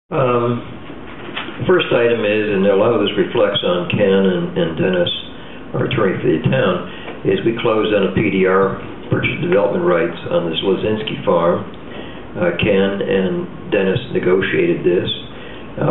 First item is, and a lot of this reflects on Ken and Dennis, our attorney for the town, is we closed on a PDR, purchase development rights, on this Lazinski farm. Ken and Dennis negotiated this,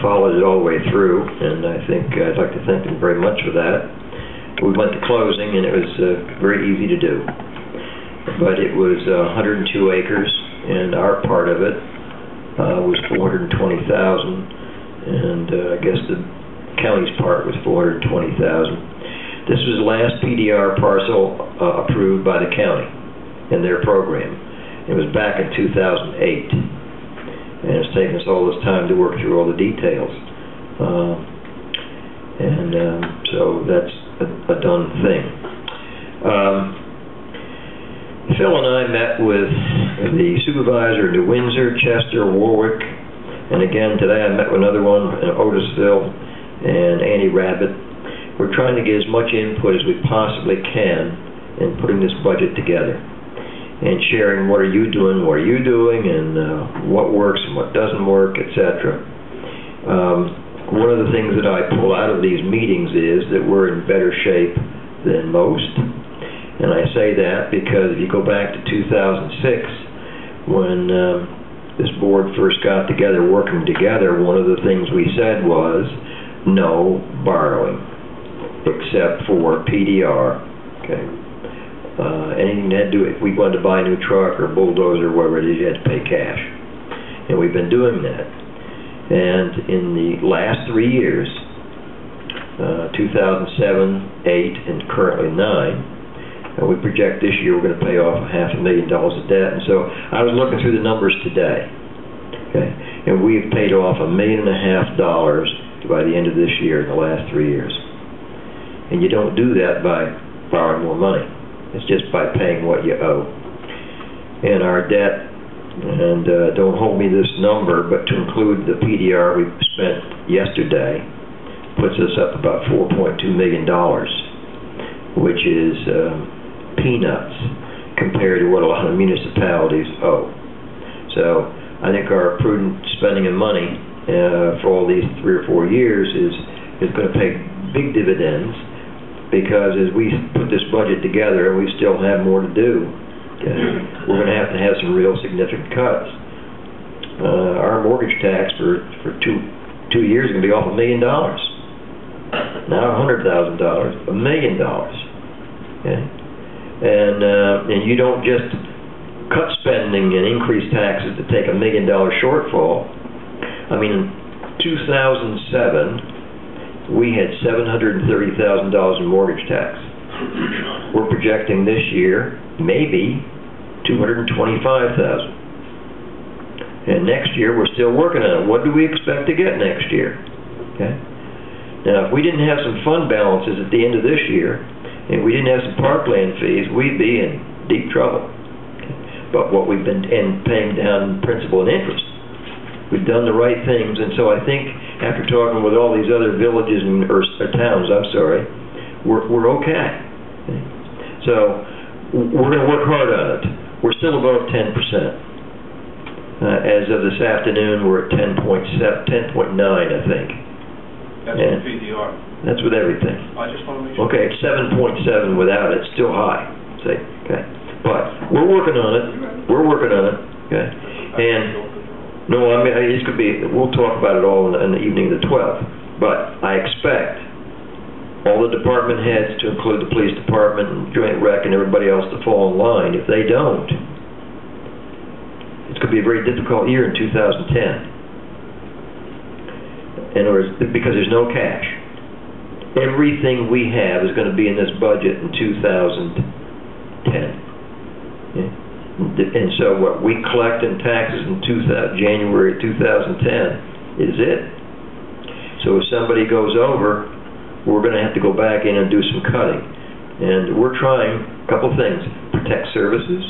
followed it all the way through, and I think I'd like to thank them very much for that. We went to closing, and it was very easy to do. But it was 102 acres, and our part of it was $420,000, and I guess the county's part was $420,000. This was the last PDR parcel approved by the county in their program. It was back in 2008, and it's taken us all this time to work through all the details. So that's a done thing. Phil and I met with the supervisor in New Windsor, Chester, Warwick, and again today I met with another one in Otisville and Annie Rabbit. We're trying to get as much input as we possibly can in putting this budget together and sharing what are you doing, and what works and what doesn't work, etc. One of the things that I pull out of these meetings is that we're in better shape than most. And I say that because if you go back to 2006, when this board first got together, working together, one of the things we said was no borrowing, except for PDR. Okay. Anything that had to do, if we wanted to buy a new truck or bulldozer or whatever it is, you had to pay cash. And we've been doing that. And in the last 3 years, 2007, 8, and currently 9, we project this year we're going to pay off $500,000 of debt. And so I was looking through the numbers today, okay, and we've paid off $1.5 million by the end of this year in the last 3 years. And you don't do that by borrowing more money. It's just by paying what you owe. And our debt, and don't hold me this number, but to include the PDR we spent yesterday, puts us up about $4.2 million, which is peanuts compared to what a lot of municipalities owe. So I think our prudent spending of money for all these 3 or 4 years is going to pay big dividends, because as we put this budget together and we still have more to do, we're going to have some real significant cuts. Our mortgage tax for two years is going to be off $1 million. Now $100,000, $1 million. Okay? And you don't just cut spending and increase taxes to take $1 million shortfall. I mean, in 2007, we had $730,000 in mortgage tax. We're projecting this year maybe $225,000. And next year we're still working on it. What do we expect to get next year? Okay. Now, if we didn't have some fund balances at the end of this year, and we didn't have some parkland fees, we'd be in deep trouble. Okay. But what we've been paying down principal and interest, we've done the right things, and so I think after talking with all these other villages or towns, we're okay. Okay. So we're going to work hard on it. We're still above 10%. As of this afternoon, we're at 10.9, I think. That's with PDR. That's with everything. I just want to make sure. Okay, it's 7.7 without it. It's still high. See, okay. But we're working on it. We're working on it. Okay. And no, I mean, it could be. We'll talk about it all in the evening of the 12th. But I expect all the department heads, to include the police department and joint rec and everybody else, to fall in line. If they don't, it's going to be a very difficult year in 2010. In other words, because there's no cash. Everything we have is going to be in this budget in 2010. Okay? And so what we collect in taxes in January 2010 is it. So if somebody goes over, we're going to have to go back in and do some cutting. And we're trying a couple things: protect services,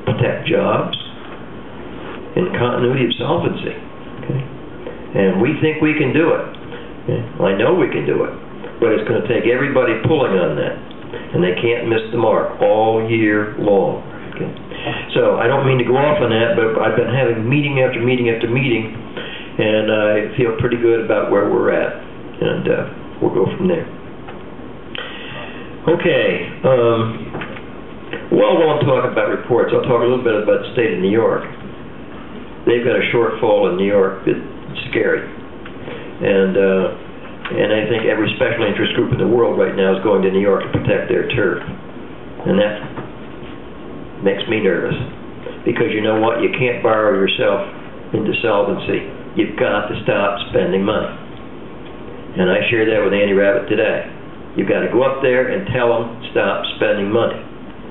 protect jobs, and continuity of solvency. Okay? And we think we can do it. Okay? I know we can do it. But it's going to take everybody pulling on that. And they can't miss the mark all year long. Okay? So I don't mean to go off on that, but I've been having meeting after meeting after meeting, and I feel pretty good about where we're at, and we'll go from there. Okay, while I'm talking about reports, I'll talk a little bit about the state of New York. They've got a shortfall in New York that's scary, and I think every special interest group in the world right now is going to New York to protect their turf, and that makes me nervous, because you know what? You can't borrow yourself into solvency. You've got to stop spending money, and I shared that with Andy Rabbit today. You've got to go up there and tell them stop spending money,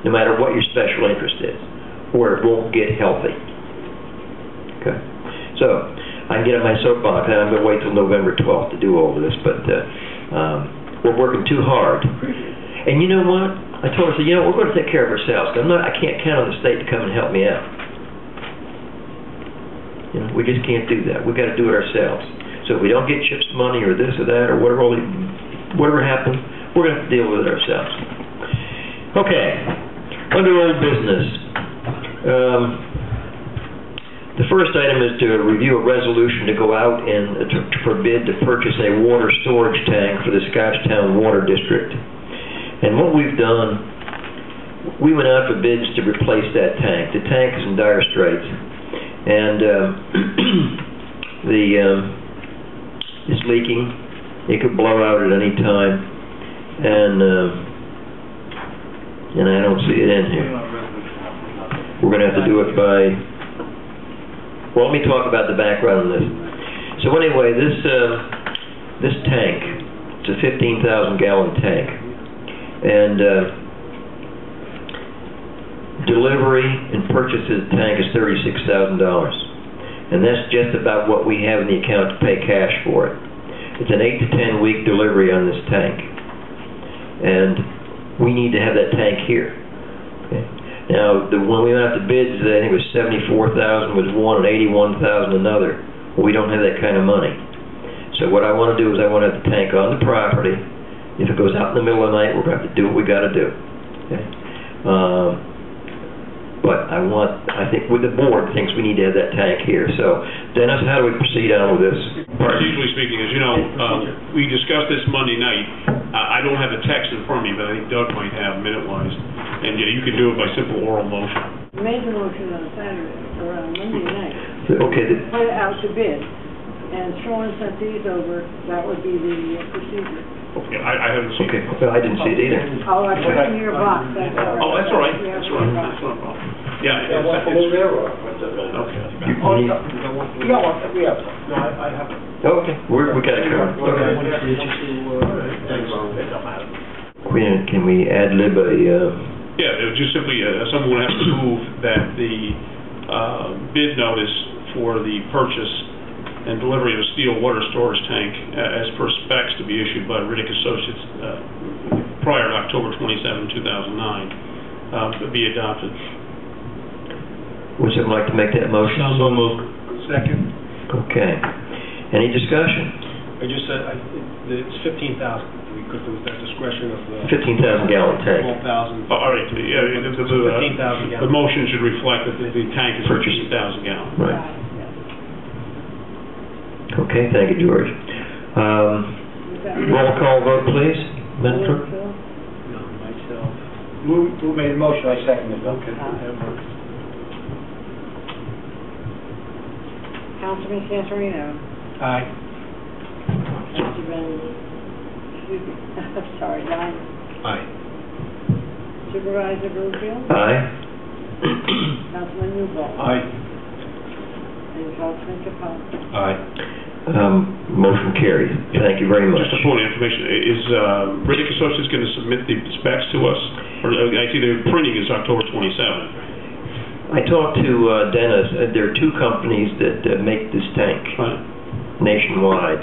no matter what your special interest is, or it won't get healthy. Okay, so I can get on my soapbox, and I'm going to wait till November 12th to do all of this, but we're working too hard. And you know what? I told her, I said, you know, we're going to take care of ourselves. I can't count on the state to come and help me out. You know, we just can't do that. We've got to do it ourselves. So if we don't get CHIPS money or this or that or whatever happens, we're going to have to deal with it ourselves. Okay, under old business. The first item is to review a resolution to go out and to forbid to purchase a water storage tank for the Scotchtown Water District. And what we've done, we went out for bids to replace that tank. The tank is in dire straits, and it's leaking. It could blow out at any time, and I don't see it in here. We're going to have to do it by. Well, let me talk about the background on this. So anyway, this tank, it's a 15,000-gallon tank, and delivery and purchase of the tank is $36,000, and that's just about what we have in the account to pay cash for it. It's an 8 to 10 week delivery on this tank, and we need to have that tank here. Okay. Now, when we went out to bids, I think it was $74,000 was one and $81,000 another. Well, we don't have that kind of money. So what I want to do is I want to have the tank on the property. If it goes out in the middle of the night, we're going to have to do what we got to do. Okay? But I think with the board thinks we need to have that tank here. So, Dennis, how do we proceed on with this? Procedurally speaking, as you know, we discussed this Monday night. I don't have a text in front of me, but I think Doug might have minute-wise. And yeah, you can do it by simple oral motion. Made the motion on Saturday, or on Monday night. Okay. Put it out to bid, and Sean sent these over. That would be the procedure. Okay, I haven't seen it. Okay, I didn't see it either. Oh, I put it in your box. That's all right. Oh, that's all right. That's all right. That's not a problem. Yeah, it's okay. Oh, okay. We got it covered. Okay. Can we ad-lib a... Yeah, it was just simply, someone would have to move that the bid notice for the purchase and delivery of a steel water storage tank as per specs to be issued by Riddick Associates prior to October 27, 2009 be adopted. Would someone like to make that motion? So moved. Second. Okay. Any discussion? I just said it's 15,000 because there was that discretion of the 15,000-gallon tank. 12,000. All right. Yeah, 15,000 gallons. The motion should reflect that the tank is 15,000 gallons. Right. Okay. Thank you, George. Roll call vote, please. Madam Clerk. No, myself. Who made the motion? I seconded it. Okay. Councilman Santorino. Aye. Councilman, sorry, Ryan. Aye. Supervisor Bluefield. Aye. Councilman Newball. Aye. And Councilman Capone. Aye. Motion carried. Thank you very much. Just a point of information, is Riddick Associates going to submit the specs to us? Or I see the printing is October 27. I talked to Dennis. There are two companies that make this tank nationwide.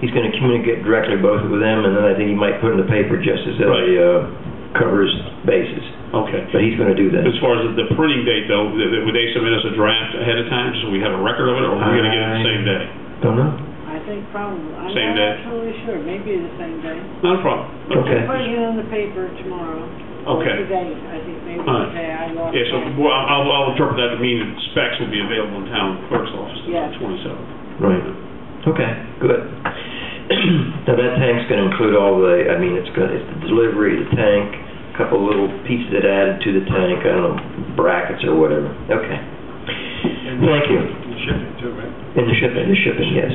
He's going to communicate directly both with them, and then I think he might put in the paper just as a covers basis. Okay. But he's going to do that. As far as the printing date, though, would they submit us a draft ahead of time so we have a record of it, or are we going to get it the same day? Don't know. I think probably. I'm Same not day? absolutely sure. Maybe the same day. Not a problem. Okay. Put it in the paper tomorrow. Okay. Or today. I think maybe All right. today. I lost Yeah, so I'll interpret that to mean that specs will be available in town clerk's office on Yes. the 27th. Right. Okay, good. Now that tank's gonna include all the, I mean, it's the delivery, the tank, a couple little pieces that added to the tank, I don't know, brackets or whatever. Okay. Thank you. And shipping too, right? And the shipping, yes.